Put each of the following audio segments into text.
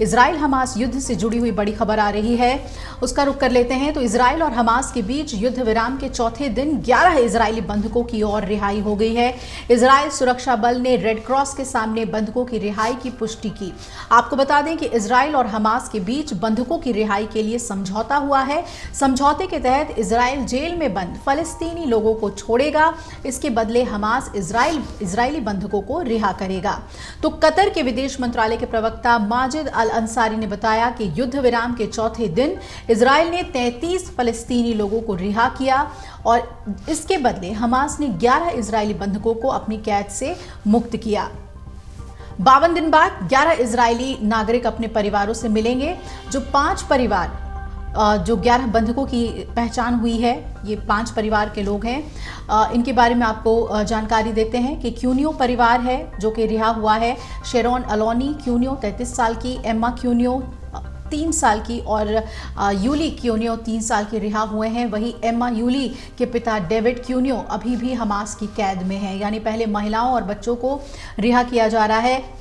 Israel Hamas युद्ध से जुड़ी हुई बड़ी खबर आ रही है, उसका रुख कर लेते हैं। तो इजराइल और हमास के बीच युद्ध विराम के चौथे दिन 11 इजरायली बंधकों की और रिहाई हो गई है। इजराइल सुरक्षा बल ने रेड क्रॉस के सामने बंधकों की रिहाई की पुष्टि की। आपको बता दें कि इजराइल और हमास के बीच बंधकों की रिहाई के लिए समझौता हुआ है। समझौते के तहत इजराइल जेल में बंद फलस्तीनी लोगों को छोड़ेगा, इसके बदले हमास इजरायली बंधकों को रिहा करेगा। तो कतर के विदेश मंत्रालय के प्रवक्ता माजिद अल अंसारी ने बताया कि युद्ध विराम के चौथे दिन इजराइल ने 33 फलस्तीनी लोगों को रिहा किया और इसके बदले हमास ने 11 इजरायली बंधकों को अपनी कैद से मुक्त किया। 52 दिन बाद 11 इजरायली नागरिक अपने परिवारों से मिलेंगे। जो 5 परिवार जो 11 बंधकों की पहचान हुई है, ये 5 परिवार के लोग हैं। इनके बारे में आपको जानकारी देते हैं कि क्यूनियो परिवार है जो कि रिहा हुआ है। शेरोन अलोनी क्यूनियो 33 साल की, एम्मा क्यूनियो 3 साल की और यूली क्यूनियो 3 साल के रिहा हुए हैं। वही एम्मा यूली के पिता डेविड क्यूनियो अभी भी हमास की कैद में है, यानी पहले महिलाओं और बच्चों को रिहा किया जा रहा है।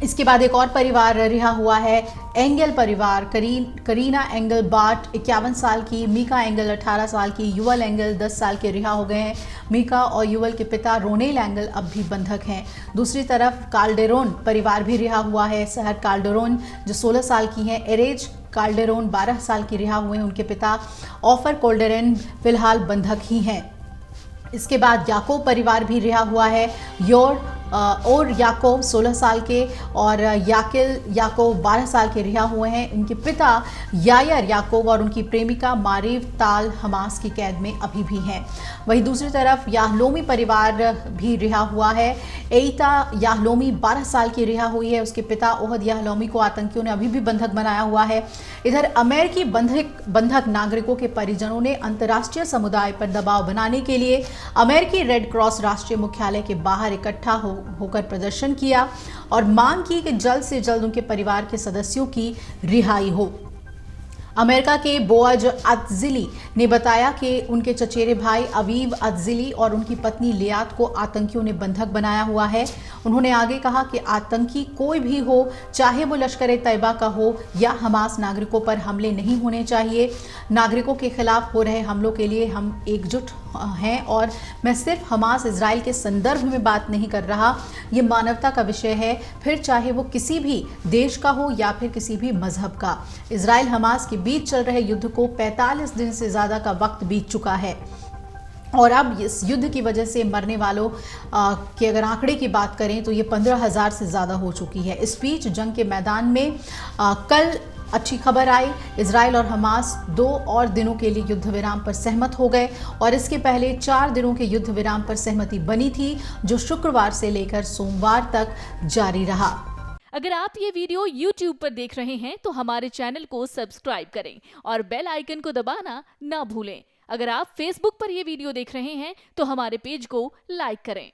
इसके बाद एक और परिवार रिहा हुआ है, एंगल परिवार। करीना एंगल बाट 51 साल की, मीका एंगल 18 साल की, युवल एंगल 10 साल के रिहा हो गए हैं। मीका और युवल के पिता रोनेल एंगल अब भी बंधक हैं। दूसरी तरफ काल्डेरोन परिवार भी रिहा हुआ है। सहर काल्डेरोन जो 16 साल की हैं, एरेज काल्डेरोन 12 साल की रिहा हुए हैं। उनके पिता ऑफर कोल्डेरन फिलहाल बंधक ही हैं। इसके बाद याकोब परिवार भी रिहा हुआ है। और याकोब 16 साल के और याकोब 12 साल के रिहा हुए हैं। इनके पिता यायर याकोब और उनकी प्रेमिका मारीव ताल हमास की कैद में अभी भी हैं। वहीं दूसरी तरफ याहलोमी परिवार भी रिहा हुआ है। एईता याहलोमी 12 साल की रिहा हुई है। उसके पिता ओहद याहलोमी को आतंकियों ने अभी भी बंधक बनाया हुआ है। इधर अमेरिकी बंधक नागरिकों के परिजनों ने अंतर्राष्ट्रीय समुदाय पर दबाव बनाने के लिए अमेरिकी रेड क्रॉस राष्ट्रीय मुख्यालय के बाहर इकट्ठा होकर प्रदर्शन किया और मांग की कि जल्द से जल्द उनके परिवार के सदस्यों की रिहाई हो। अमेरिका के बोअज अत्जिली ने बताया कि उनके चचेरे भाई अवीव अत्जिली और उनकी पत्नी लियात को आतंकियों ने बंधक बनाया हुआ है। उन्होंने आगे कहा कि आतंकी कोई भी हो, चाहे वो लश्कर तैयबा का हो या हमास, नागरिकों पर हमले नहीं होने चाहिए। नागरिकों के खिलाफ हो रहे हमलों के लिए हम एकजुट हैं और मैं सिर्फ हमास इजराइल के संदर्भ में बात नहीं कर रहा, ये मानवता का विषय है, फिर चाहे वो किसी भी देश का हो या फिर किसी भी मजहब का। इजराइल हमास के बीच चल रहे युद्ध को 45 दिन से ज़्यादा का वक्त बीत चुका है और अब इस युद्ध की वजह से मरने वालों के अगर आंकड़े की बात करें तो ये 15,000 से ज़्यादा हो चुकी है। इस बीच जंग के मैदान में कल अच्छी खबर आई। इजराइल और हमास 2 और दिनों के लिए युद्ध विराम पर सहमत हो गए और इसके पहले 4 दिनों के युद्ध विराम पर सहमति बनी थी, जो शुक्रवार से लेकर सोमवार तक जारी रहा। अगर आप ये वीडियो YouTube पर देख रहे हैं तो हमारे चैनल को सब्सक्राइब करें और बेल आइकन को दबाना ना भूलें। अगर आप Facebook पर ये वीडियो देख रहे हैं तो हमारे पेज को लाइक करें।